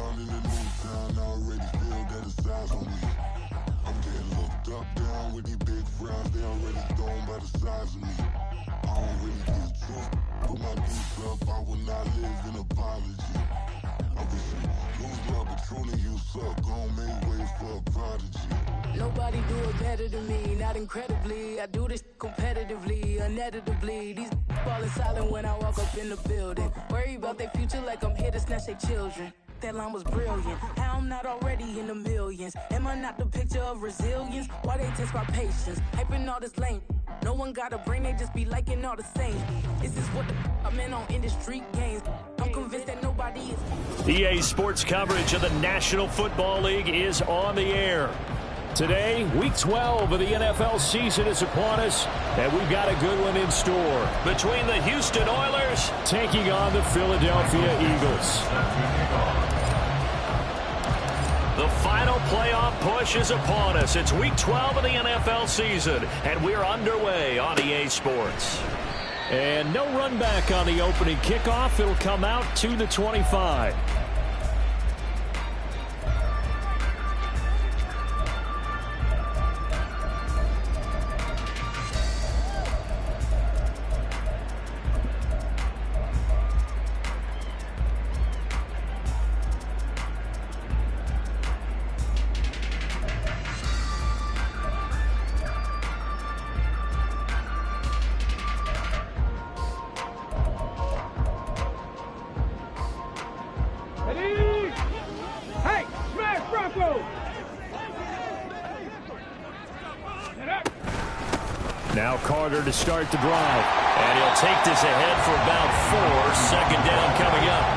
down in the new town, I already feel that it's eyes on me. I'm getting looked up, down with these big frowns, they already thrown by the size of me. I don't really get too, put my deuce up, I will not live in apology. I wish you lose my Patrona, you suck, gon' make way for a prodigy. Nobody do it better than me, not incredibly. I do this competitively, uneditably. These falling silent when I walk up in the building. Worry about their future like I'm here to snatch their children. That line was brilliant. How I'm not already in the millions? Am I not the picture of resilience? Why they test my patience? Hyping all this lame. No one got a brain, they just be liking all the same. This is what the I'm in on industry games. I'm convinced that nobody is. EA Sports coverage of the National Football League is on the air. Today, Week 12 of the NFL season is upon us, and we've got a good one in store. Between the Houston Oilers taking on the Philadelphia Eagles. The final playoff push is upon us. It's Week 12 of the NFL season, and we're underway on EA Sports. And no run back on the opening kickoff. It'll come out to the 25. Now Carter to start the drive. And he'll take this ahead for about 4. Second down coming up.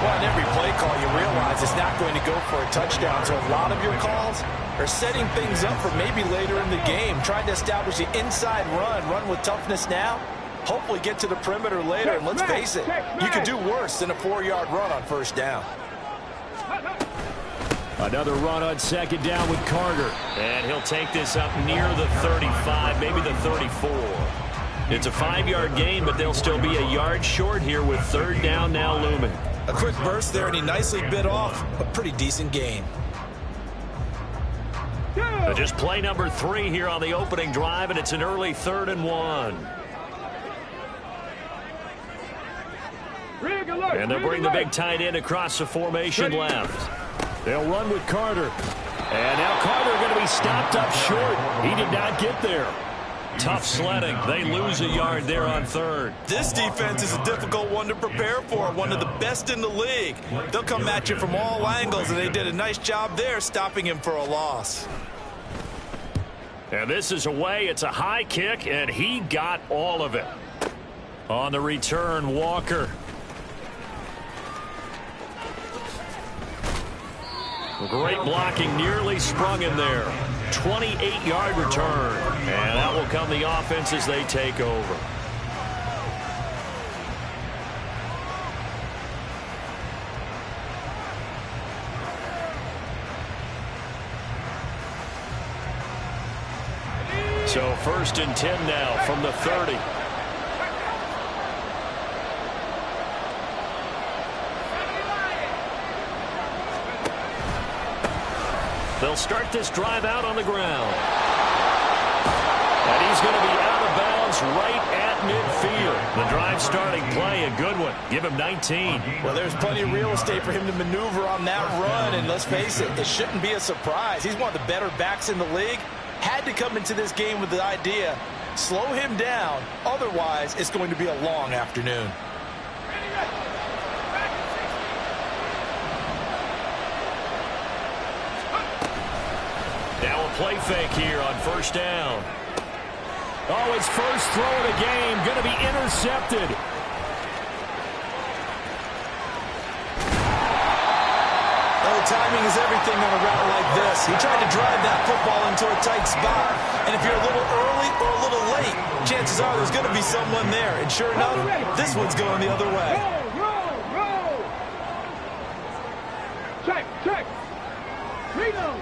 Well, in every play call, you realize it's not going to go for a touchdown. So a lot of your calls are setting things up for maybe later in the game. Trying to establish the inside run with toughness now. Hopefully get to the perimeter later. And let's face it, you could do worse than a 4-yard run on first down. Another run on second down with Carter. And he'll take this up near the 35, maybe the 34. It's a 5-yard gain, but they'll still be a yard short here with third down now looming. A quick burst there, and he nicely bit off a pretty decent gain. So just play number 3 here on the opening drive, and it's an early 3rd and 1. And they'll bring the big tight end across the formation left. They'll run with Carter. And now Carter going to be stopped up short. He did not get there. Tough sledding. They lose a yard there on 3rd. This defense is a difficult one to prepare for. One of the best in the league. They'll come at you from all angles, and they did a nice job there stopping him for a loss. And this is away. It's a high kick, and he got all of it. On the return, Walker. Great blocking, nearly sprung him there. 28-yard return. And that will come the offense as they take over. So 1st and 10 now from the 30. They'll start this drive out on the ground. And he's going to be out of bounds right at midfield. The drive starting play, a good one. Give him 19. Well, there's plenty of real estate for him to maneuver on that run. And let's face it, it shouldn't be a surprise. He's one of the better backs in the league. Had to come into this game with the idea, slow him down. Otherwise, it's going to be a long afternoon. Now a play fake here on 1st down. Oh, his first throw of the game going to be intercepted. Oh, timing is everything on a route like this. He tried to drive that football into a tight spot. And if you're a little early or a little late, chances are there's going to be someone there. And sure enough, this one's going the other way. Roll. Check. Reload.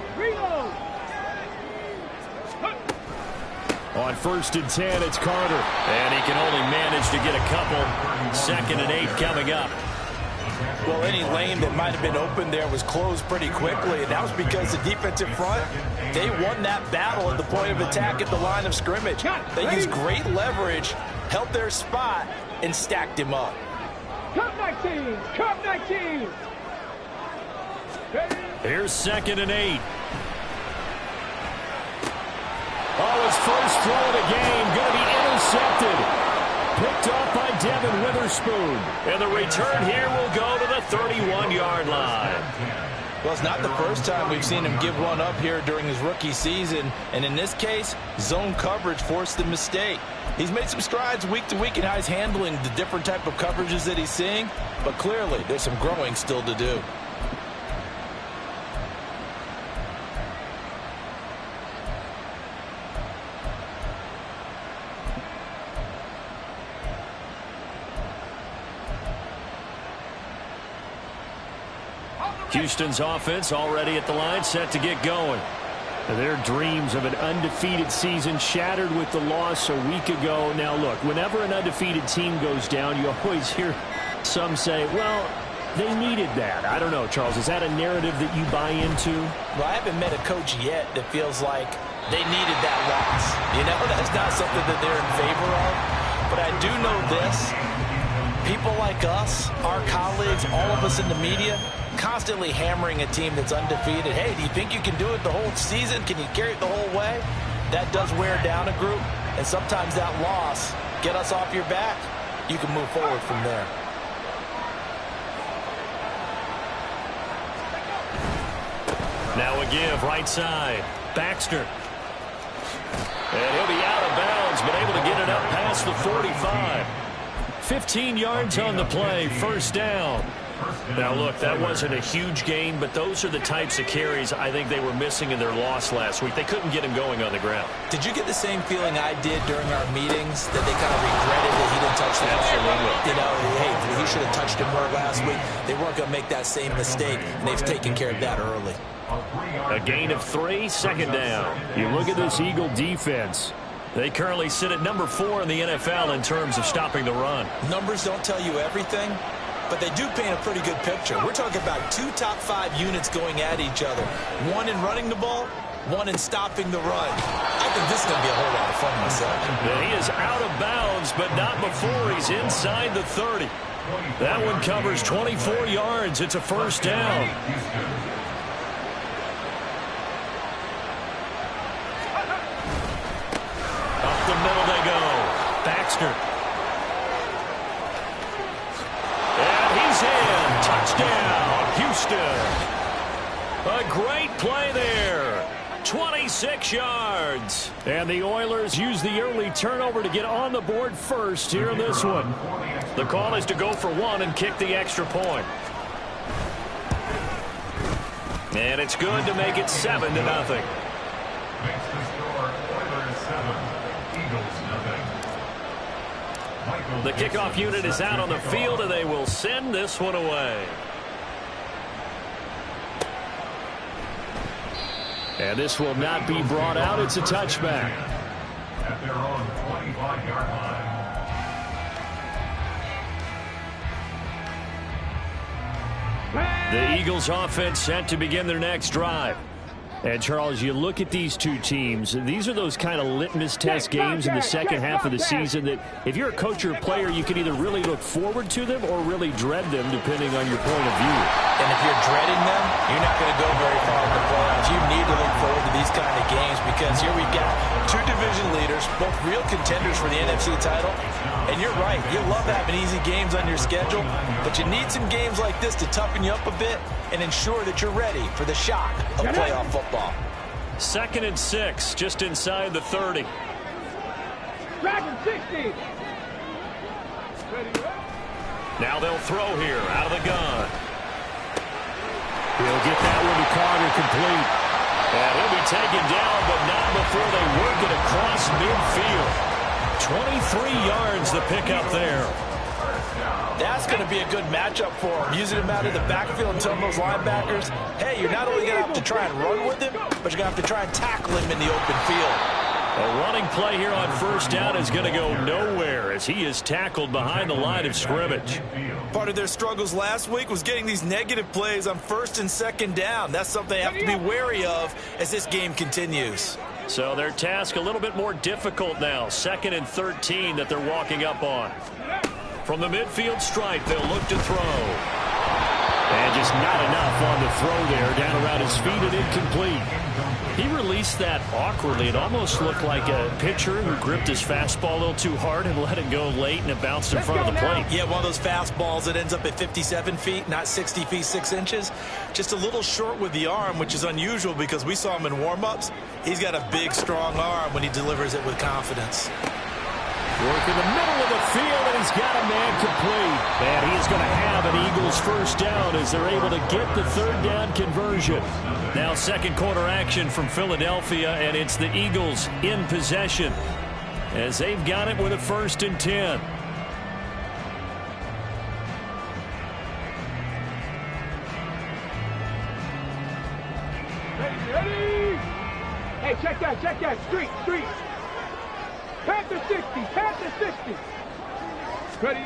On 1st and 10, it's Carter. And he can only manage to get a couple. 2nd and 8 coming up. Well, any lane that might have been open there was closed pretty quickly, and that was because the defensive front, they won that battle at the point of attack at the line of scrimmage. They used great leverage, held their spot, and stacked him up. Cup 19! Cup 19! Here's 2nd and 8. Oh, his first throw of the game going to be intercepted. Picked off by Devin Witherspoon. And the return here will go to the 31-yard line. Well, it's not the first time we've seen him give one up here during his rookie season. And in this case, zone coverage forced the mistake. He's made some strides week to week in how he's handling the different type of coverages that he's seeing. But clearly, there's some growing still to do. Houston's offense already at the line, set to get going. Their dreams of an undefeated season shattered with the loss a week ago. Now, look, whenever an undefeated team goes down, you always hear some say, well, they needed that. I don't know, Charles. Is that a narrative that you buy into? Well, I haven't met a coach yet that feels like they needed that loss. You know, that's not something that they're in favor of. But I do know this. People like us, our colleagues, all of us in the media, constantly hammering a team that's undefeated. Hey, do you think you can do it the whole season? Can you carry it the whole way? That does wear down a group, and sometimes that loss, get us off your back, you can move forward from there. Now a give, right side. Baxter. And he'll be out of bounds, but able to get it up past the 45. 15 yards on the play, first down. Now, look, that wasn't a huge gain, but those are the types of carries I think they were missing in their loss last week. They couldn't get him going on the ground. Did you get the same feeling I did during our meetings, that they kind of regretted that he didn't touch the ball? Absolutely. You know, hey, he should have touched him more last week. They weren't going to make that same mistake, and they've taken care of that early. A gain of 3, second down. You look at this Eagle defense. They currently sit at number 4 in the NFL in terms of stopping the run. Numbers don't tell you everything, but they do paint a pretty good picture. We're talking about 2 top 5 units going at each other. One in running the ball, one in stopping the run. I think this is going to be a whole lot of fun myself. And he is out of bounds, but not before he's inside the 30. That one covers 24 yards. It's a first down. Up the middle they go. Baxter. In. Touchdown, Houston. A great play there. 26 yards. And the Oilers use the early turnover to get on the board first here in this one. The call is to go for 1 and kick the extra point. And it's good to make it 7-0. The kickoff unit is out on the field, and they will send this one away. And this will not be brought out. It's a touchback. At their own 25-yard line. The Eagles offense set to begin their next drive. And, Charles, you look at these two teams, these are those kind of litmus test games in the second half of the season that if you're a coach or a player, you can either really look forward to them or really dread them, depending on your point of view. And if you're dreading them, you're not going to go very far in the playoffs. You need to look forward to these kind of games because here we've got 2 division leaders, both real contenders for the NFC title. And you're right, you love having easy games on your schedule, but you need some games like this to toughen you up a bit and ensure that you're ready for the shock of playoff football. 2nd and 6, just inside the 30. Dragon 60. Now they'll throw here out of the gun. He'll get that one to Carter complete. And he'll be taken down, but not before they work it across midfield. 23 yards the pickup there. That's going to be a good matchup for him. Using him out of the backfield and telling those linebackers, hey, you're not only going to have to try and run with him, but you're going to have to try and tackle him in the open field. A running play here on first down is going to go nowhere as he is tackled behind the line of scrimmage. Part of their struggles last week was getting these negative plays on first and second down. That's something they have to be wary of as this game continues. So their task a little bit more difficult now. 2nd and 13 that they're walking up on. From the midfield stripe, they'll look to throw. And just not enough on the throw there. Down around his feet and incomplete. He released that awkwardly. It almost looked like a pitcher who gripped his fastball a little too hard and let it go late, and it bounced in front of the plate. Yeah, one of those fastballs that ends up at 57 feet, not 60 feet 6 inches. Just a little short with the arm, which is unusual because we saw him in warm-ups. He's got a big, strong arm when he delivers it with confidence. Work in the middle of the field, and he's got a man complete. And he is going to have an Eagles first down as they're able to get the 3rd down conversion. Now 2nd quarter action from Philadelphia, and it's the Eagles in possession as they've got it with a 1st and 10. Ready? Hey, check that. Street. Panther 60, Panther 60. Ready?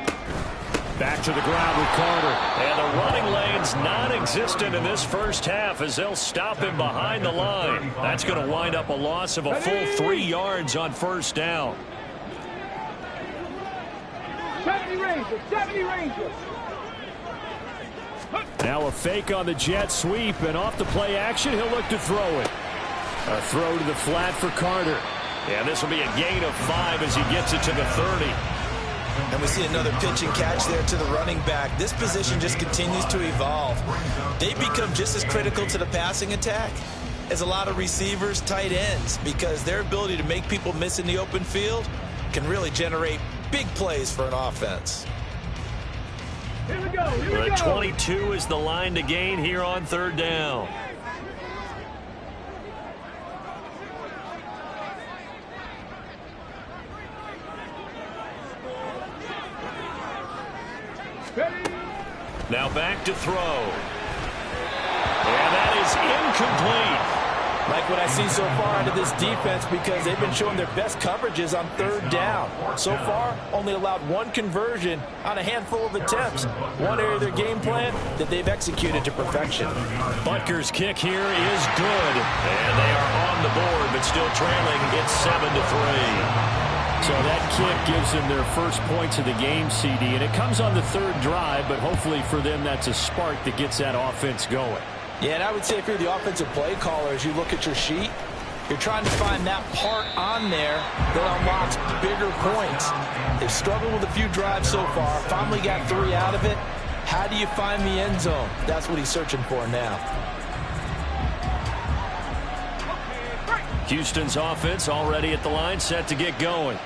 Back to the ground with Carter. And the running lane's non-existent in this first half as they'll stop him behind the line. That's going to wind up a loss of a full 3 yards on first down. 70 Rangers. Now a fake on the jet sweep, and off the play action, he'll look to throw it. A throw to the flat for Carter. Yeah, this will be a gain of 5 as he gets it to the 30. And we see another pitch and catch there to the running back. This position just continues to evolve. They become just as critical to the passing attack as a lot of receivers, tight ends, because their ability to make people miss in the open field can really generate big plays for an offense. Here we go. 22 is the line to gain here on 3rd down. Now back to throw. And that is incomplete. Like what I see so far out of this defense, because they've been showing their best coverages on 3rd down. So far, only allowed 1 conversion on a handful of attempts. One area of their game plan that they've executed to perfection. Butker's kick here is good. And they are on the board, but still trailing. It's 7-3. So that kick gives them their first points of the game, CD, and it comes on the 3rd drive, but hopefully for them that's a spark that gets that offense going. Yeah, and I would say if you're the offensive play caller, as you look at your sheet, you're trying to find that part on there that unlocks bigger points. They've struggled with a few drives so far, finally got 3 out of it. How do you find the end zone? That's what he's searching for now. Houston's offense already at the line, set to get going.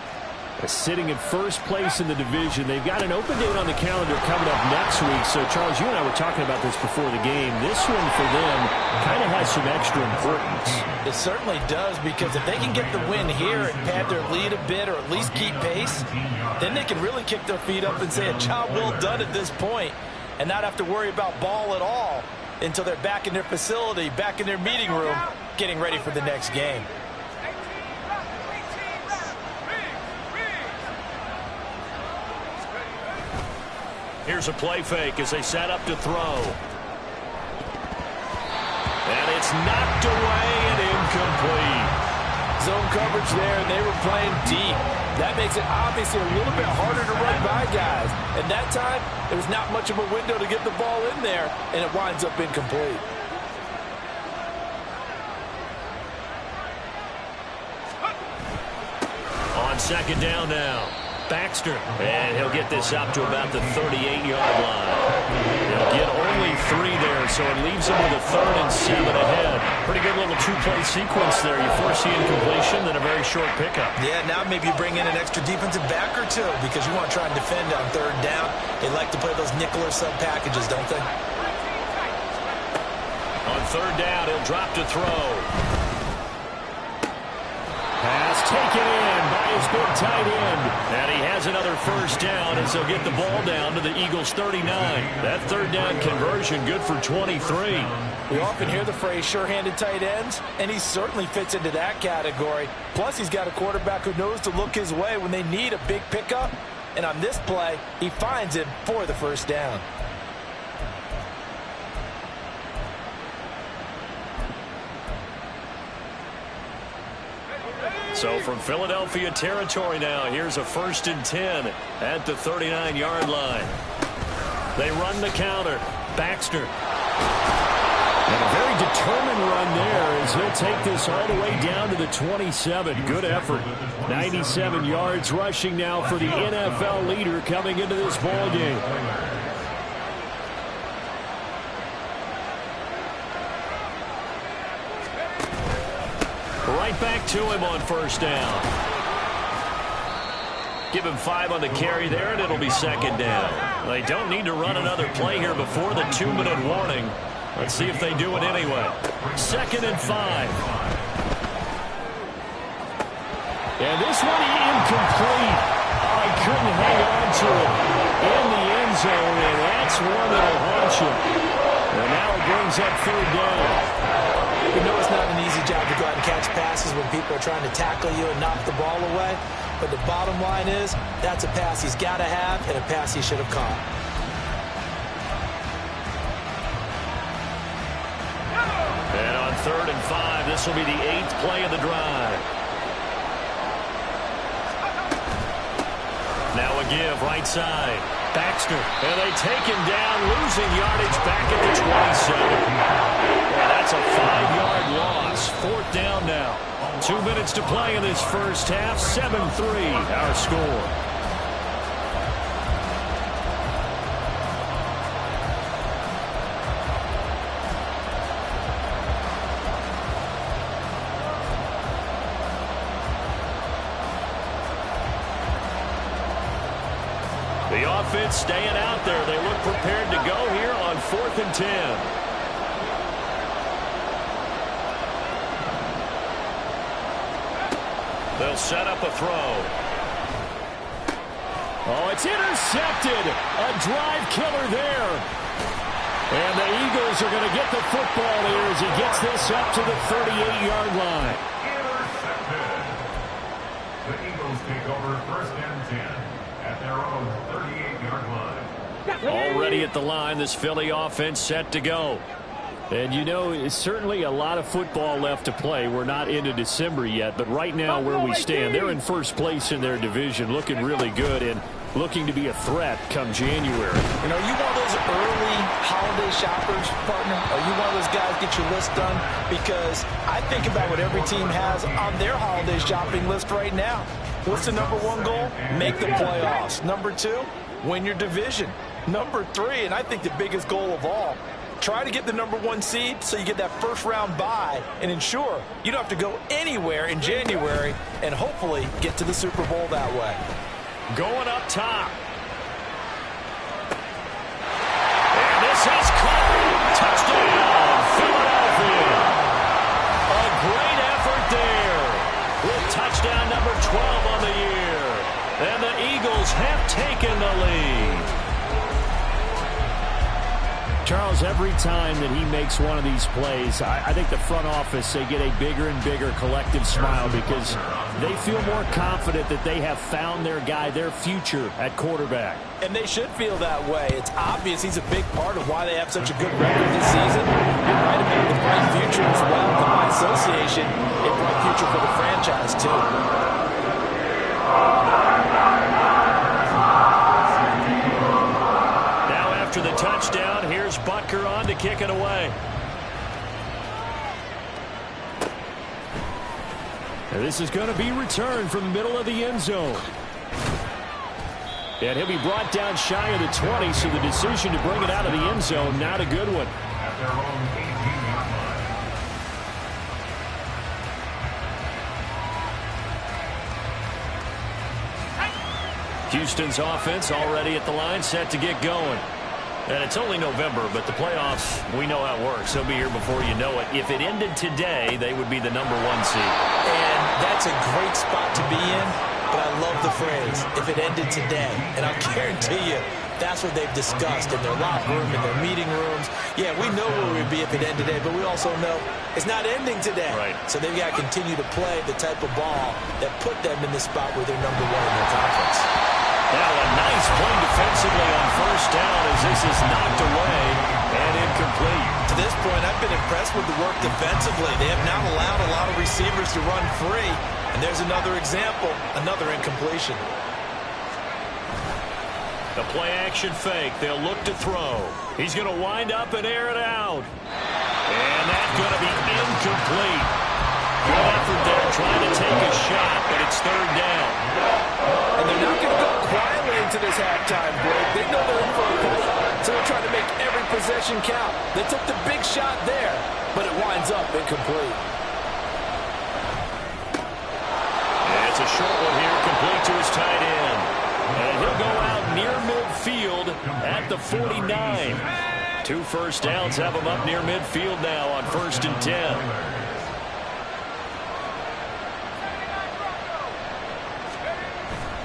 Sitting in first place in the division. They've got an open date on the calendar coming up next week. So, Charles, you and I were talking about this before the game. This one for them kind of has some extra importance. It certainly does, because if they can get the win here and pad their lead a bit or at least keep pace, then they can really kick their feet up and say a job well done at this point and not have to worry about ball at all until they're back in their facility, back in their meeting room, getting ready for the next game. Here's a play fake as they set up to throw. And it's knocked away and incomplete. Zone coverage there, and they were playing deep. That makes it obviously a little bit harder to run by guys. And that time, there was not much of a window to get the ball in there, and it winds up incomplete. On 2nd down now. Baxter, and he'll get this up to about the 38-yard line. He'll get only 3 there, so it leaves him with a 3rd and 7 ahead. Pretty good little 2-play sequence there. You first see incompletion, then a very short pickup. Yeah, now maybe you bring in an extra defensive back or 2 because you want to try and defend on 3rd down. They like to play those nickel or sub packages, don't they? On 3rd down, he'll drop to throw. Pass taken in by his big tight end. And he has has another first down as they'll get the ball down to the Eagles' 39. That third down conversion good for 23. We often hear the phrase sure-handed tight ends, and he certainly fits into that category. Plus, he's got a quarterback who knows to look his way when they need a big pickup. And on this play, he finds him for the first down. So from Philadelphia territory now, here's a 1st and 10 at the 39-yard line. They run the counter. Baxter. And a very determined run there as he'll take this all the way down to the 27. Good effort. 97 yards rushing now for the NFL leader coming into this ball game. Right back to him on first down. Give him 5 on the carry there, and it'll be 2nd down. They don't need to run another play here before the 2-minute warning. Let's see if they do it anyway. 2nd and 5. And this one incomplete. Oh, he couldn't hang on to it in the end zone, and that's one that'll haunt you. And now it brings up 3rd down. You know it's not an easy job to go out and catch passes when people are trying to tackle you and knock the ball away. But the bottom line is, that's a pass he's got to have and a pass he should have caught. And on 3rd and 5, this will be the 8th play of the drive. Now a give, right side. Baxter, and they take him down, losing yardage back at the 27. And that's a 5-yard loss. 4th down now. 2 minutes to play in this first half. 7-3, our score. The offense staying out there. They look prepared to go here on 4th and 10. They'll set up a throw. Oh, it's intercepted. A drive killer there. And the Eagles are going to get the football here as he gets this up to the 38-yard line. Intercepted. The Eagles take over 1st and 10 at their own 38-yard line. Already at the line, this Philly offense set to go. And, you know, it's certainly a lot of football left to play. We're not into December yet, but right now where we stand, they're in first place in their division, looking really good and looking to be a threat come January. You know, are you one of those early holiday shoppers, partner? Are you one of those guys get your list done? Because I think about what every team has on their holiday shopping list right now. What's the #1 goal? Make the playoffs. #2, win your division. #3, and I think the biggest goal of all, try to get the #1 seed so you get that first-round bye and ensure you don't have to go anywhere in January and hopefully get to the Super Bowl that way. Going up top. And this is caught. Touchdown, Philadelphia. A great effort there with touchdown #12 on the year. And the Eagles have taken the lead. Charles, every time that he makes one of these plays, I think the front office, they get a bigger and bigger collective smile because they feel more confident that they have found their guy, their future at quarterback. And they should feel that way. It's obvious he's a big part of why they have such a good record this season. You're right about the bright future as well. And by association, a bright future for the franchise, too. After the touchdown, here's Butker on to kick it away. And this is going to be returned from the middle of the end zone. And he'll be brought down shy of the 20, so the decision to bring it out of the end zone, not a good one. At their own 18-yard line. Houston's offense already at the line, set to get going. And it's only November, but the playoffs, we know how it works. They'll be here before you know it. If it ended today, they would be the #1 seed. And that's a great spot to be in. but I love the phrase, if it ended today. And I'll guarantee you, that's what they've discussed in their locker room, in their meeting rooms. Yeah, we know where we'd be if it ended today, but we also know it's not ending today. Right. So they've got to continue to play the type of ball that put them in the spot where they're number one in their conference. Now a nice play defensively on first down as this is knocked away and incomplete. To this point, I've been impressed with the work defensively. They have not allowed a lot of receivers to run free. And there's another example, another incompletion. The play-action fake. They'll look to throw. He's going to wind up and air it out. And that's going to be incomplete. Good effort there trying to take a shot, but it's third down. And they're not going to go quietly into this halftime break. They know they're in for a fight, so they're trying to make every possession count. They took the big shot there, but it winds up incomplete. And it's a short one here, complete to his tight end. And he'll go out near midfield at the 49. 2 first downs have him up near midfield now on 1st and 10.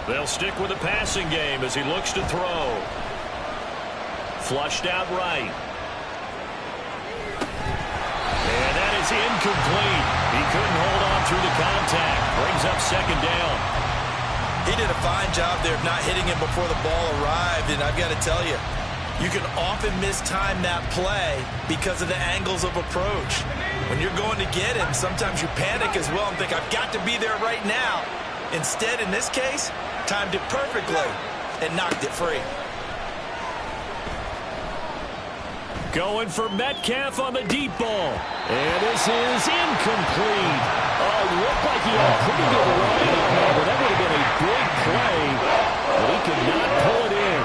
They'll stick with the passing game as he looks to throw. Flushed out right. And that is incomplete. He couldn't hold on through the contact. Brings up second down. He did a fine job there of not hitting him before the ball arrived, and I've got to tell you, you can often mistime that play because of the angles of approach. When you're going to get him, sometimes you panic as well and think, I've got to be there right now. Instead, in this case, timed it perfectly and knocked it free. Going for Metcalf on the deep ball. And this is incomplete. Oh, looked like he had a pretty good line on that, but that would have been a big play. But he could not pull it in.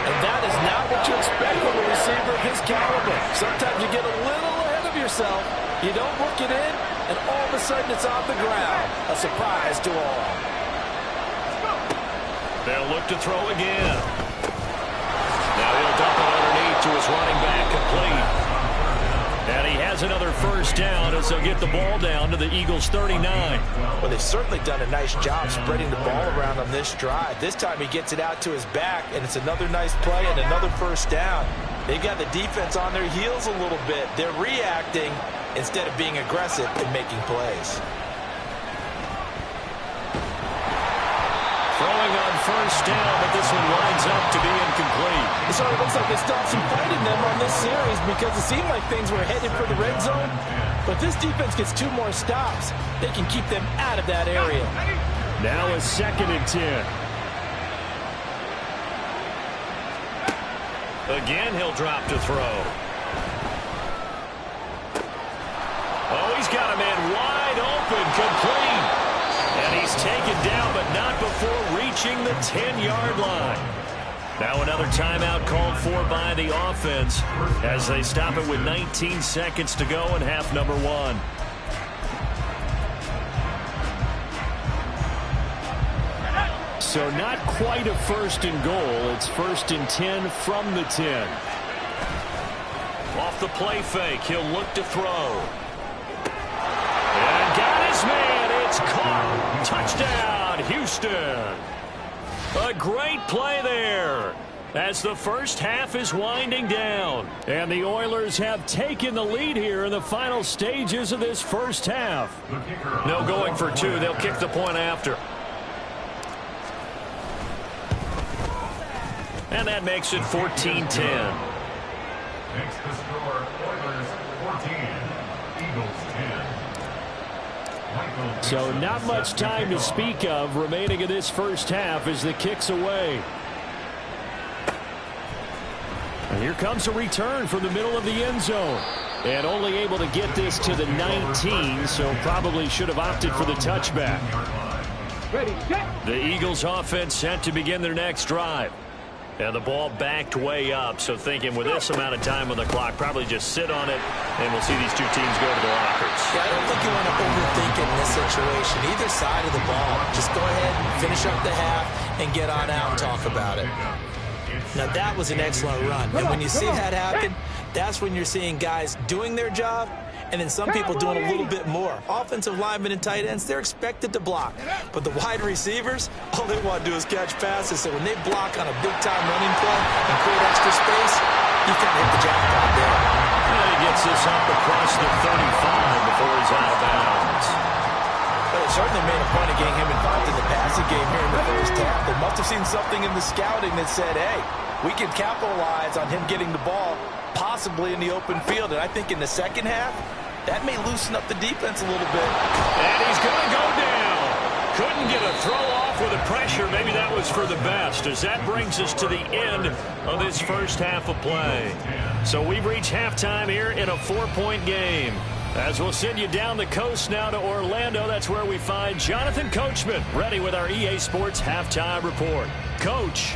And that is not what you expect from a receiver of his caliber. Sometimes you get a little ahead of yourself. You don't work it in, and all of a sudden it's off the ground. A surprise to all. They'll look to throw again. Now he'll dump it underneath to his running back, complete. And he has another first down as they'll get the ball down to the Eagles' 39. Well, they've certainly done a nice job spreading the ball around on this drive. This time he gets it out to his back, and it's another nice play and another first down. They've got the defense on their heels a little bit. They're reacting instead of being aggressive and making plays. Throwing on first down, but this one winds up to be incomplete. It sort of looks like they stopped some fight in them on this series because it seemed like things were headed for the red zone. But this defense gets 2 more stops. They can keep them out of that area. Now a 2nd and 10. Again, he'll drop to throw. Oh, he's got a man wide open, complete. And he's taken down, but not before reaching the 10-yard line. Now another timeout called for by the offense as they stop it with 19 seconds to go in half number 1. So not quite a 1st and goal. It's 1st and 10 from the 10. Off the play fake, he'll look to throw. And got his man. It's caught. Touchdown, Houston. A great play there as the first half is winding down. And the Oilers have taken the lead here in the final stages of this first half. No going for 2. They'll kick the point after. And that makes it 14-10. Makes the score Oilers 14, Eagles 10. So not much time to speak of remaining in this first half as the kick's away. And here comes a return from the middle of the end zone. And only able to get this to the 19, so probably should have opted for the touchback. The Eagles offense set to begin their next drive. And the ball backed way up, so thinking with this amount of time on the clock, probably just sit on it, and we'll see these 2 teams go to the lockers. Yeah, I don't think you want to overthink it in this situation. Either side of the ball, just go ahead and finish up the half and get on out and talk about it. Now, that was an excellent run. And when you see that happen, that's when you're seeing guys doing their job and then some people doing a little bit more. Offensive linemen and tight ends, they're expected to block. But the wide receivers, all they want to do is catch passes. So when they block on a big-time running play and create extra space, you kind of hit the jackpot there. And he gets this up across the 35 before he's out of bounds. But it certainly made a point of getting him involved in the passing game here in the first half. They must have seen something in the scouting that said, hey, we can capitalize on him getting the ball possibly in the open field. And I think in the second half, that may loosen up the defense a little bit. And he's going to go down. Couldn't get a throw off with the pressure. Maybe that was for the best, as that brings us to the end of this first half of play. So we've reached halftime here in a 4-point game. As we'll send you down the coast now to Orlando, that's where we find Jonathan Coachman ready with our EA Sports Halftime Report. Coach.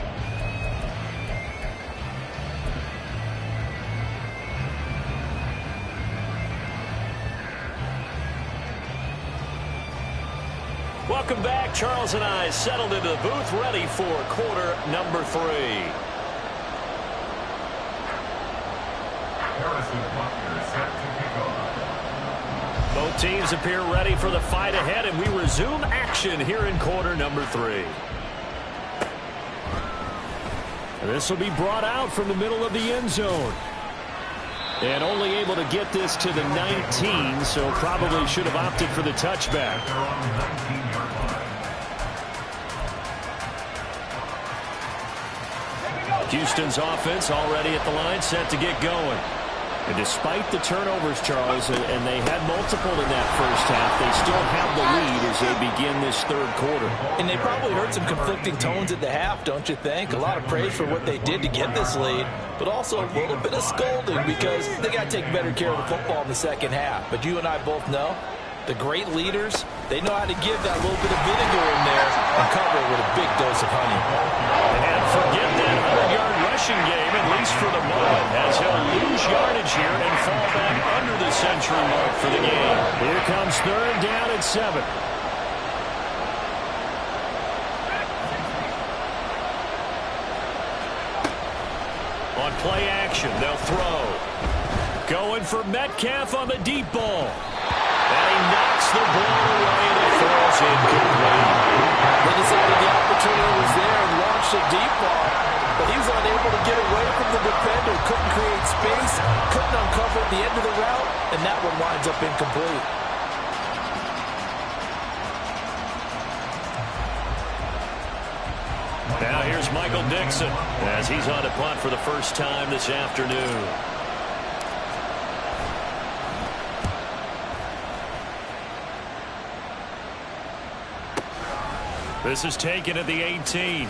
Welcome back. Charles and I settled into the booth, ready for quarter number 3. Both teams appear ready for the fight ahead, and we resume action here in quarter number 3. This will be brought out from the middle of the end zone. And only able to get this to the 19, so probably should have opted for the touchback. Houston's offense already at the line, set to get going. And despite the turnovers, Charles, and they had multiple in that first half, they still have the lead as they begin this third quarter. And they probably heard some conflicting tones at the half, don't you think? A lot of praise for what they did to get this lead, but also a little bit of scolding because they got to take better care of the football in the second half. But you and I both know the great leaders, they know how to give that little bit of vinegar in there and cover it with a big dose of honey. And forget that 100-yard rushing game, at least for the moment, as he'll lose yardage here and fall back under the century mark for the game. Here comes third down and 7. On play action, they'll throw. Going for Metcalf on the deep ball. And he knocks the ball away and it falls incomplete. They decided the opportunity was there and launched a deep ball, but he was unable to get away from the defender, couldn't create space, couldn't uncover at the end of the route, and that one winds up incomplete. Now here's Michael Dixon as he's on to punt for the first time this afternoon. This is taken at the 18.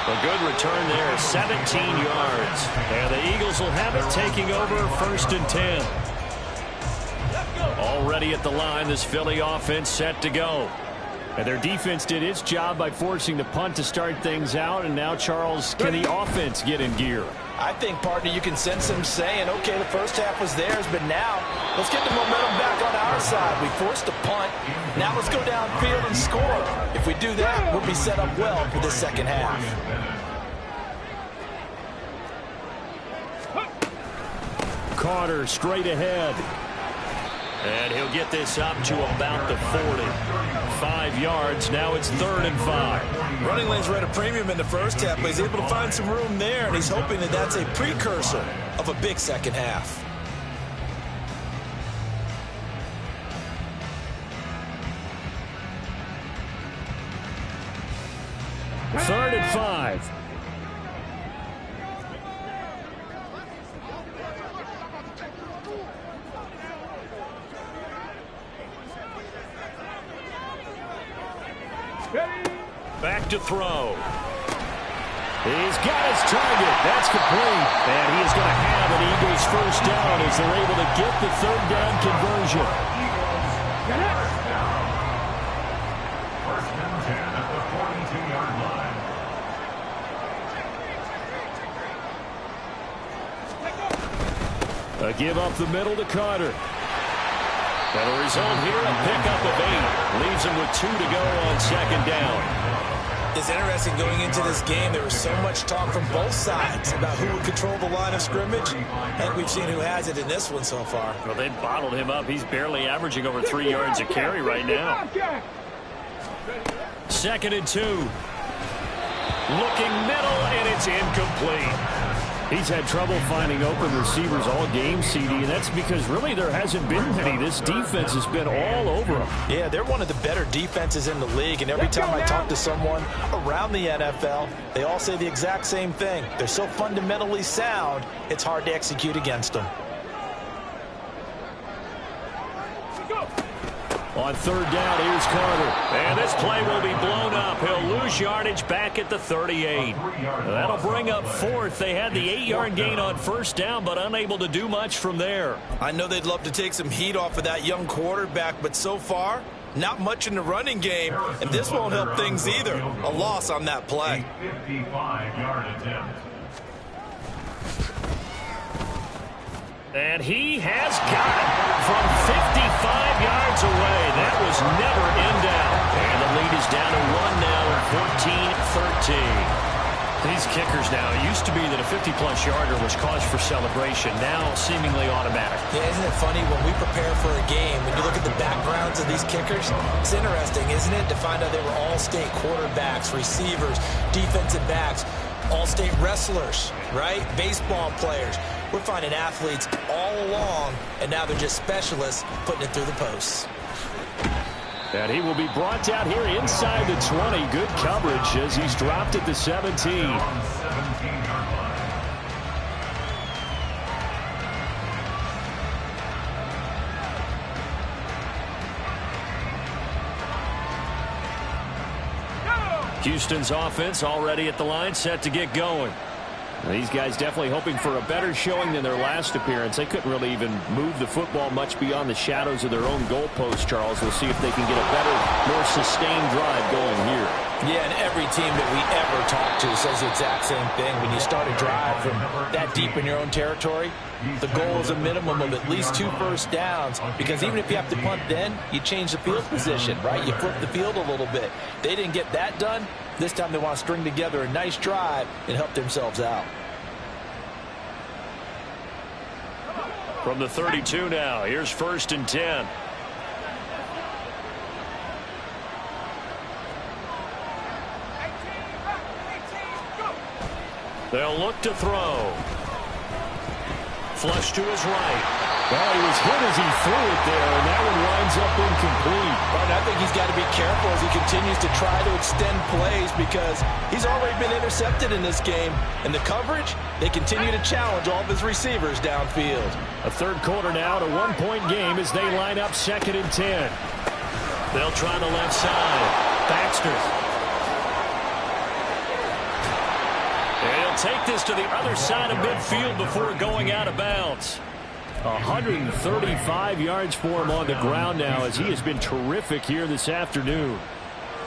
A good return there, 17 yards. And the Eagles will have it taking over first and 10. Already at the line, this Philly offense set to go. And their defense did its job by forcing the punt to start things out. And now, Charles, can the offense get in gear? I think, partner, you can sense them saying, okay, the first half was theirs, but now let's get the momentum back on our side. We forced a punt. Now let's go downfield and score. If we do that, we'll be set up well for the second half. Carter straight ahead. And he'll get this up to about the 40. 5 yards. Now it's 3rd and 5. Running lanes were at a premium in the first half, but he's able to find some room there, and he's hoping that that's a precursor of a big second half. Third and 5. Back to throw. He's got his target. That's complete. And he is going to have an Eagles first down as they're able to get the third down conversion. First and 10 at the 42-yard line. A give up the middle to Carter. And the result here, a pickup of 8. Leaves him with 2 to go on second down. It's interesting going into this game. There was so much talk from both sides about who would control the line of scrimmage. I think we've seen who has it in this one so far. Well, they bottled him up. He's barely averaging over 3 yards a carry right now. 2nd and 2. Looking middle, and it's incomplete. He's had trouble finding open receivers all game, CD, and that's because really there hasn't been many. This defense has been all over them. Yeah, they're one of the better defenses in the league, and every time I talk to someone around the NFL, they all say the exact same thing. They're so fundamentally sound, it's hard to execute against them. On 3rd down, here's Carter. And this play will be blown up. He'll lose yardage back at the 38. That'll bring up 4th. They had the 8-yard gain on 1st down, but unable to do much from there. I know they'd love to take some heat off of that young quarterback, but so far, not much in the running game, and this won't help things either. A loss on that play. 55-yard attempt. And he has got it from 55 yards away. That was never in doubt. And the lead is down to 1 now at 14-13. These kickers now, it used to be that a 50-plus yarder was cause for celebration. Now seemingly automatic. Yeah, isn't it funny when we prepare for a game, when you look at the backgrounds of these kickers, it's interesting, isn't it, to find out they were all-state quarterbacks, receivers, defensive backs, all-state wrestlers, right? Baseball players. We're finding athletes all along, and now they're just specialists putting it through the posts. And he will be brought down here inside the 20. Good coverage as he's dropped at the 17. Houston's offense already at the line, set to get going. These guys definitely hoping for a better showing than their last appearance. They couldn't really even move the football much beyond the shadows of their own goalpost, Charles. We'll see if they can get a better, more sustained drive going here. Yeah, and every team that we ever talk to says the exact same thing. When you start a drive from that deep in your own territory, the goal is a minimum of at least 2 first downs, because even if you have to punt then, you change the field position, right? You flip the field a little bit. They didn't get that done. This time they want to string together a nice drive and help themselves out. From the 32 now, here's 1st and 10. They'll look to throw. Flush to his right. Well, he was hit as he threw it there, and that one winds up incomplete. Right, I think he's got to be careful as he continues to try to extend plays, because he's already been intercepted in this game. And the coverage, they continue to challenge all of his receivers downfield. A 3rd quarter now, a 1-point game as they line up 2nd and 10. They'll try the left side. Baxter. And he'll take this to the other side of midfield before going out of bounds. 135 yards for him on the ground now, as he has been terrific here this afternoon.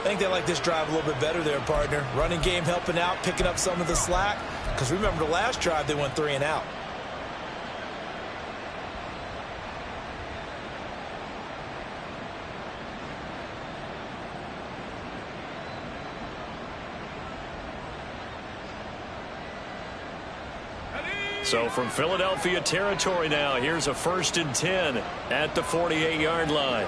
I think they like this drive a little bit better there, partner. Running game helping out, picking up some of the slack. Because remember, the last drive they went 3 and out. So from Philadelphia territory now, here's a 1st and 10 at the 48-yard line.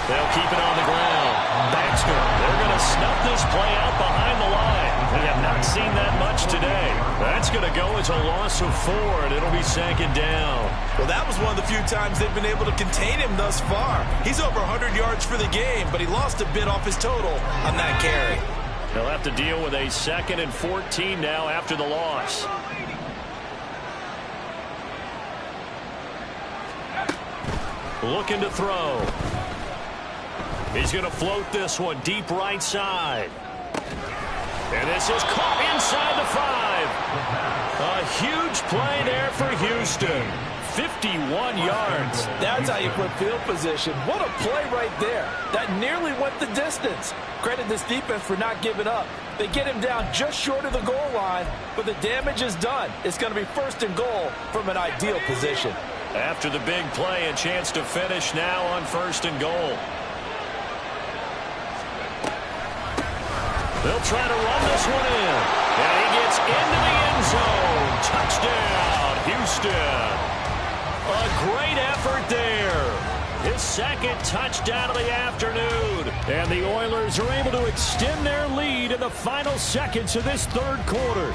They'll keep it on the ground. Baxter, they're going to snuff this play out behind the line. We have not seen that much today. That's going to go as a loss of 4, and it'll be 2nd down. Well, that was one of the few times they've been able to contain him thus far. He's over 100 yards for the game, but he lost a bit off his total on that carry. They'll have to deal with a 2nd and 14 now after the loss. Looking to throw. He's going to float this one deep right side. And this is caught inside the 5. A huge play there for Houston. 51 yards. That's how you put field position. What a play right there. That nearly went the distance. Credit this defense for not giving up. They get him down just short of the goal line, but the damage is done. It's going to be 1st and goal from an ideal position. After the big play, a chance to finish now on 1st and goal. They'll try to run this one in. And he gets into the end zone. Touchdown, Houston. A great effort there. His 2nd touchdown of the afternoon. And the Oilers are able to extend their lead in the final seconds of this 3rd quarter.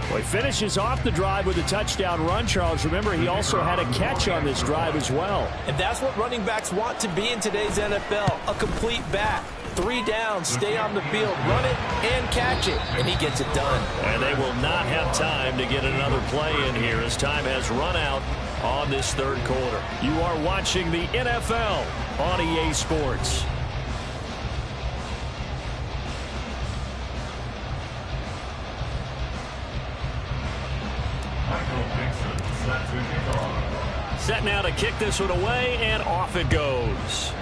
Well, he finishes off the drive with a touchdown run, Charles. Remember, he also had a catch on this drive as well. And that's what running backs want to be in today's NFL, a complete back. 3 downs, stay on the field, run it, and catch it, and he gets it done. And they will not have time to get another play in here as time has run out on this 3rd quarter. You are watching the NFL on EA Sports. Set now to kick this one away, and off it goes.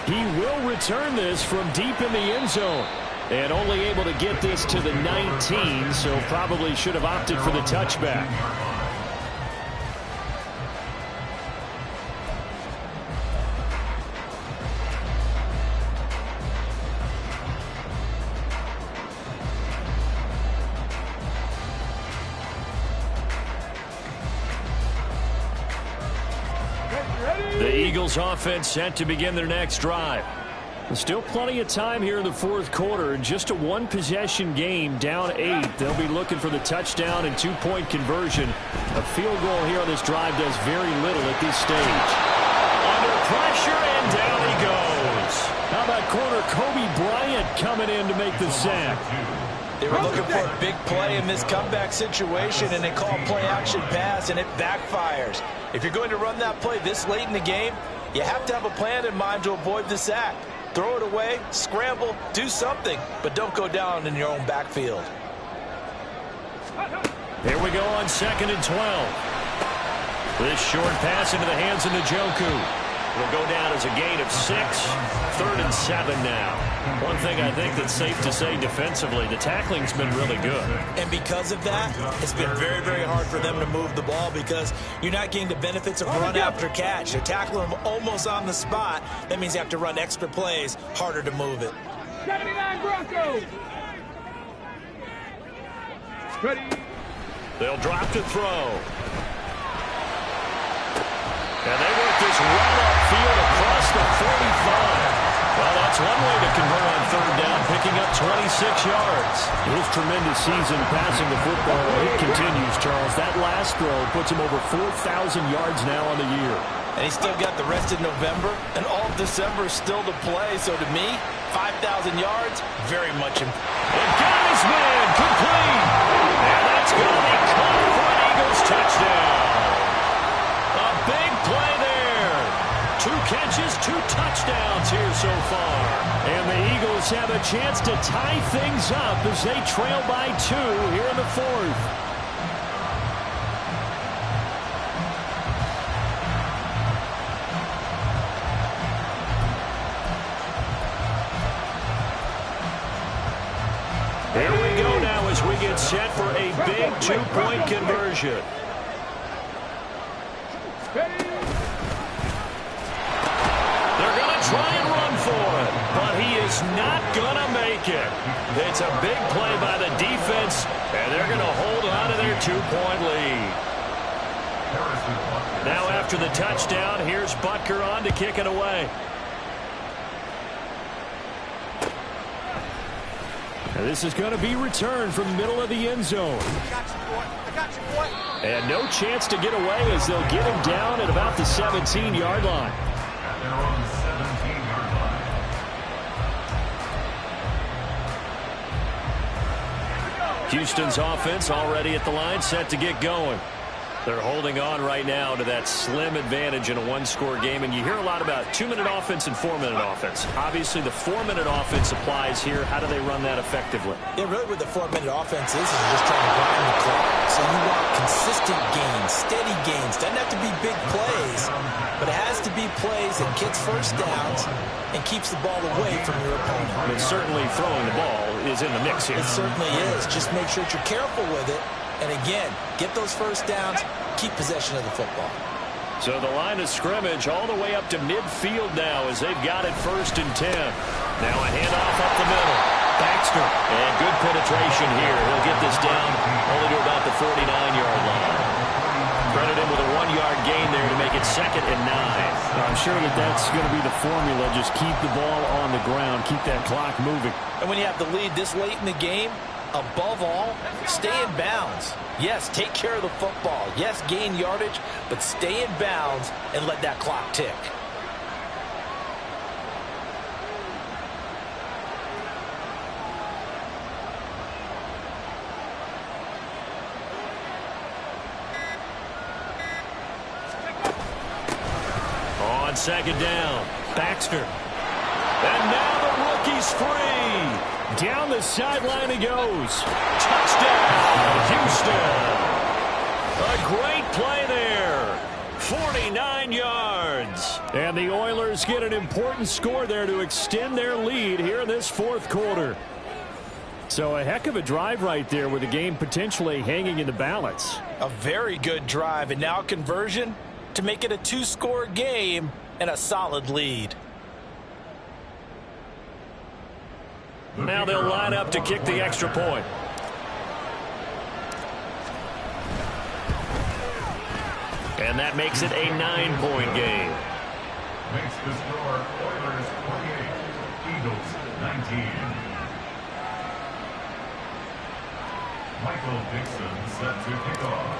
He will return this from deep in the end zone. And only able to get this to the 19, so probably should have opted for the touchback. The Eagles offense set to begin their next drive. Still plenty of time here in the 4th quarter. Just a 1-possession game, down 8. They'll be looking for the touchdown and 2-point conversion. A field goal here on this drive does very little at this stage. Under pressure, and down he goes. How about corner Kobe Bryant coming in to make the sack? They were looking for a big play in this comeback situation, and they call play-action pass, and it backfires. If you're going to run that play this late in the game, you have to have a plan in mind to avoid the sack. Throw it away, scramble, do something, but don't go down in your own backfield. Here we go on 2nd and 12. This short pass into the hands of Njoku. Will go down as a gain of 6. 3rd and 7 now. One thing I think that's safe to say defensively, the tackling's been really good. And because of that, it's been very, very hard for them to move the ball because you're not getting the benefits of run after catch. They're tackling them almost on the spot. That means you have to run extra plays, harder to move it. 79 Broncos. Ready. They'll drop to throw. And they work this right upfield across the 45. Well, that's one way to convert on 3rd down, picking up 26 yards. His tremendous season passing the football, it continues, Charles. That last throw puts him over 4,000 yards now on the year. And he's still got the rest of November and all of December still to play. So to me, 5,000 yards, very much important. And got his man, complete. And that's going to be caught for an Eagles touchdown. A big play there. 2 catches, 2 touchdowns here so far. And the Eagles have a chance to tie things up as they trail by 2 here in the 4th. Here we go now as we get set for a big 2-point conversion. They're going to try and run for it, but he is not going to make it. It's a big play by the defense, and they're going to hold on to their 2-point lead. Now after the touchdown, here's Butker on to kick it away. And this is going to be returned from the middle of the end zone. And no chance to get away as they'll get him down at about the 17-yard line. At their own 17-yard line. Houston's offense already at the line, set to get going. They're holding on right now to that slim advantage in a one-score game, and you hear a lot about 2-minute offense and 4-minute offense. Obviously, the 4-minute offense applies here. How do they run that effectively? Yeah, really what the 4-minute offense is just trying to grind the clock. So you want consistent gains, steady gains. Doesn't have to be big plays, but it has to be plays that gets first downs and keeps the ball away from your opponent. But certainly throwing the ball is in the mix here. It certainly is. Just make sure that you're careful with it. And again, get those first downs, keep possession of the football. So the line of scrimmage all the way up to midfield now as they've got it 1st and 10. Now a handoff up the middle. Baxter. And good penetration here. He'll get this down only to about the 49-yard line. Credit him with a 1-yard gain there to make it 2nd and 9. I'm sure that that's going to be the formula. Just keep the ball on the ground. Keep that clock moving. And when you have the lead this late in the game, above all, stay in bounds. Yes, take care of the football. Yes, gain yardage, but stay in bounds and let that clock tick. On 2nd down, Baxter. And now the rookie's free. Down the sideline he goes. Touchdown, Houston. A great play there. 49 yards. And the Oilers get an important score there to extend their lead here in this 4th quarter. So a heck of a drive right there with the game potentially hanging in the balance. A very good drive, and now conversion to make it a 2-score game and a solid lead. Now they'll line up to kick the extra point. And that makes it a 9-point game. Makes the score Oilers 48, Eagles 19. Michael Dixon set to kick off.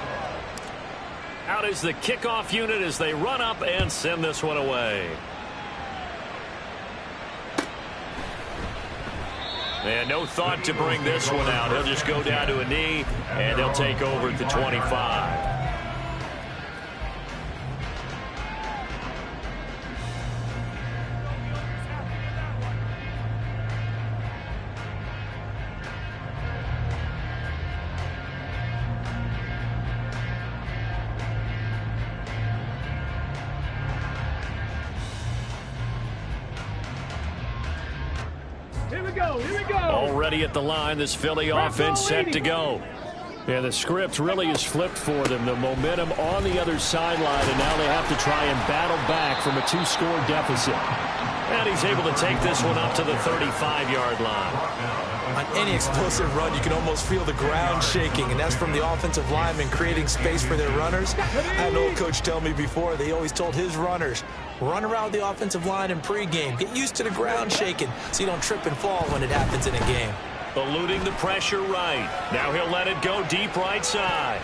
Out is the kickoff unit as they run up and send this one away. And no thought to bring this one out. He'll just go down to a knee, and they'll take over at the 25. Already at the line, this Philly offense set to go. Yeah, the script really is flipped for them. The momentum on the other sideline, and now they have to try and battle back from a 2-score deficit. And he's able to take this one up to the 35-yard line. On any explosive run, you can almost feel the ground shaking, and that's from the offensive linemen creating space for their runners. I had an old coach tell me before, they always told his runners, run around the offensive line in pregame. Get used to the ground shaking so you don't trip and fall when it happens in a game. Eluding the pressure right. Now he'll let it go deep right side.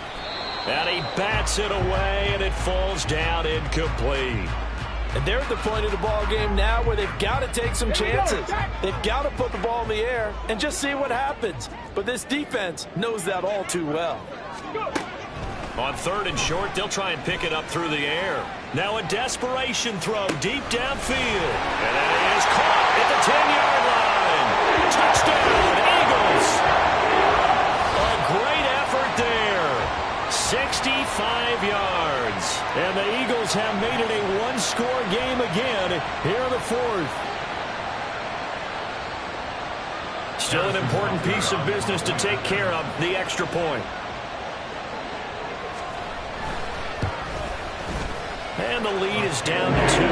And he bats it away, and it falls down incomplete. And they're at the point of the ball game now where they've got to take some chances. They've got to put the ball in the air and just see what happens. But this defense knows that all too well. On 3rd and short, they'll try and pick it up through the air. Now a desperation throw deep downfield. And that is caught at the 10-yard line. Touchdown, Eagles. A great effort there. 65 yards. And the Eagles have made it a 1-score game again here in the 4th. Still an important piece of business to take care of, the extra point. And the lead is down to 2.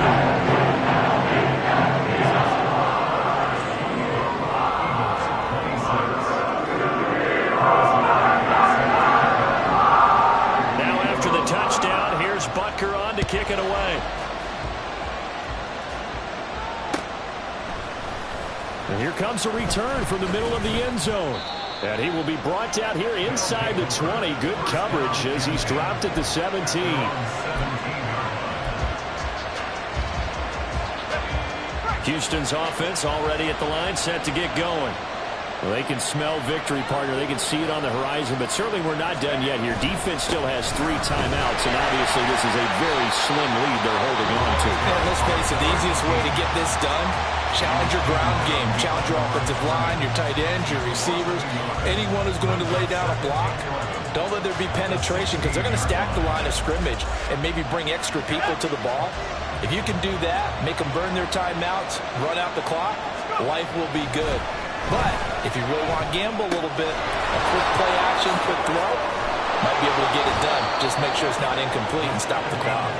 Now after the touchdown, here's Butker on to kick it away. And here comes a return from the middle of the end zone. And he will be brought down here inside the 20. Good coverage as he's dropped at the 17. Houston's offense already at the line, set to get going. Well, they can smell victory, partner. They can see it on the horizon, but certainly we're not done yet here. Defense still has 3 timeouts, and obviously this is a very slim lead they're holding on to. And let's face it, the easiest way to get this done, challenge your ground game. Challenge your offensive line, your tight ends, your receivers. Anyone who's going to lay down a block, don't let there be penetration because they're going to stack the line of scrimmage and maybe bring extra people to the ball. If you can do that, make them burn their timeouts, run out the clock, life will be good. But if you really want to gamble a little bit, a quick play action, quick throw, might be able to get it done. Just make sure it's not incomplete and stop the clock.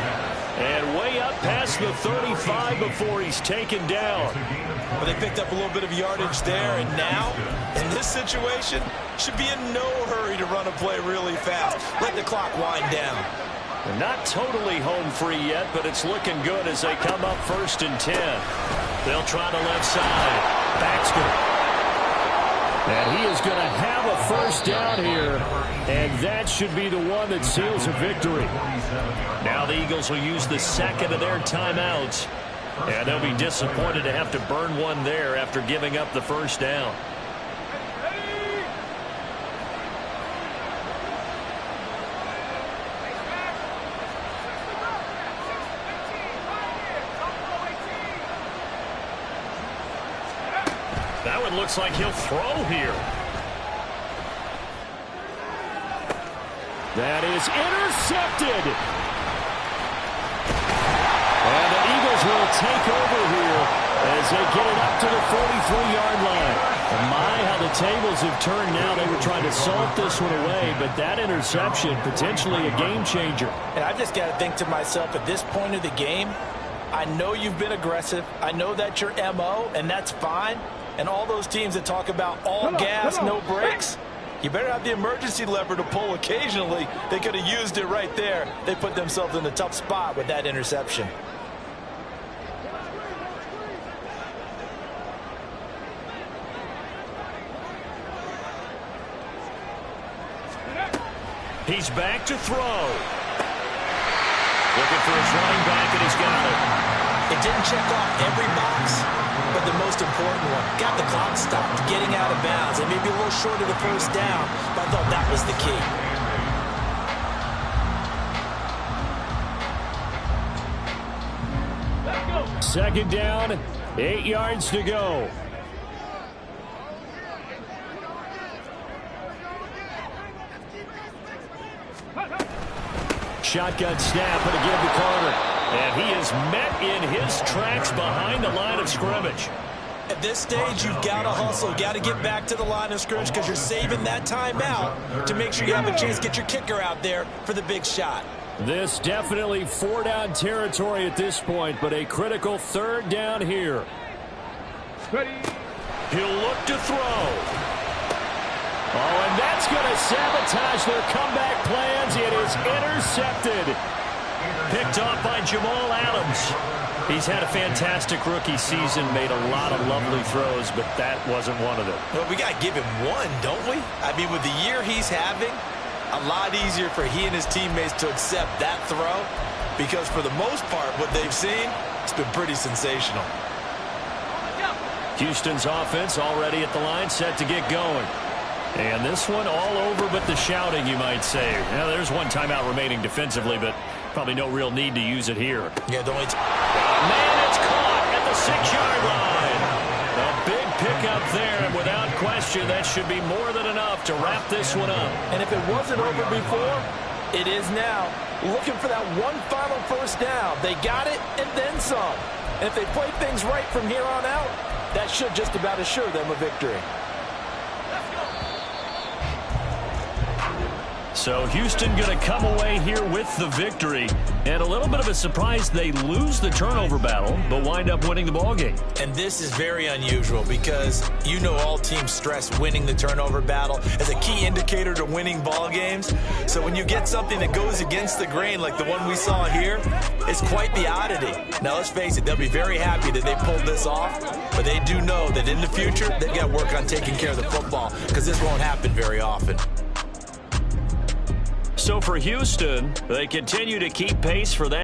And way up past the 35 before he's taken down. Well, they picked up a little bit of yardage there, and now, in this situation, should be in no hurry to run a play really fast. Let the clock wind down. They're not totally home free yet, but it's looking good as they come up 1st and 10. They'll try the left side. Baxter. And he is going to have a first down here, and that should be the one that seals a victory. Now the Eagles will use the second of their timeouts, and they'll be disappointed to have to burn one there after giving up the first down. That one looks like he'll throw here. That is intercepted. And the Eagles will take over here as they get it up to the 43-yard line. And my, how the tables have turned now. They were trying to salt this one away, but that interception, potentially a game changer. And I've just got to think to myself, at this point of the game, I know you've been aggressive. I know that's your MO, and that's fine. And all those teams that talk about all gas, no brakes, you better have the emergency lever to pull occasionally. They could have used it right there. They put themselves in a tough spot with that interception. He's back to throw. Looking for his running back, and he's got it. It didn't check off every box, but the most important one. Got the clock stopped, getting out of bounds. It may be a little short of the first down, but I thought that was the key. Second down, 8 yards to go. Shotgun snap, and again to Carter. And he is met in his tracks behind the line of scrimmage. At this stage, you've got to hustle. Got to get back to the line of scrimmage because you're saving that timeout to make sure you have a chance to get your kicker out there for the big shot. This definitely 4-down territory at this point, but a critical 3rd down here. He'll look to throw. Oh, and that's going to sabotage their comeback plans. It is intercepted. Picked off by Jamal Adams. He's had a fantastic rookie season, made a lot of lovely throws, but that wasn't one of them. Well, we got to give him one, don't we? I mean, with the year he's having, a lot easier for he and his teammates to accept that throw because for the most part, what they've seen, it's been pretty sensational. Houston's offense already at the line, set to get going. And this one all over but the shouting, you might say. Now, there's one timeout remaining defensively, but probably no real need to use it here. Yeah, the only man, it's caught at the 6-yard line. A big pickup there, and without question, that should be more than enough to wrap this one up. And if it wasn't over before, it is now. Looking for that one final first down. They got it and then some. And if they play things right from here on out, that should just about assure them a victory. So Houston going to come away here with the victory. And a little bit of a surprise, they lose the turnover battle, but wind up winning the ballgame. And this is very unusual because you know all teams stress winning the turnover battle as a key indicator to winning ball games. So when you get something that goes against the grain like the one we saw here, it's quite the oddity. Now let's face it, they'll be very happy that they pulled this off, but they do know that in the future, they've got to work on taking care of the football because this won't happen very often. So for Houston, they continue to keep pace for that.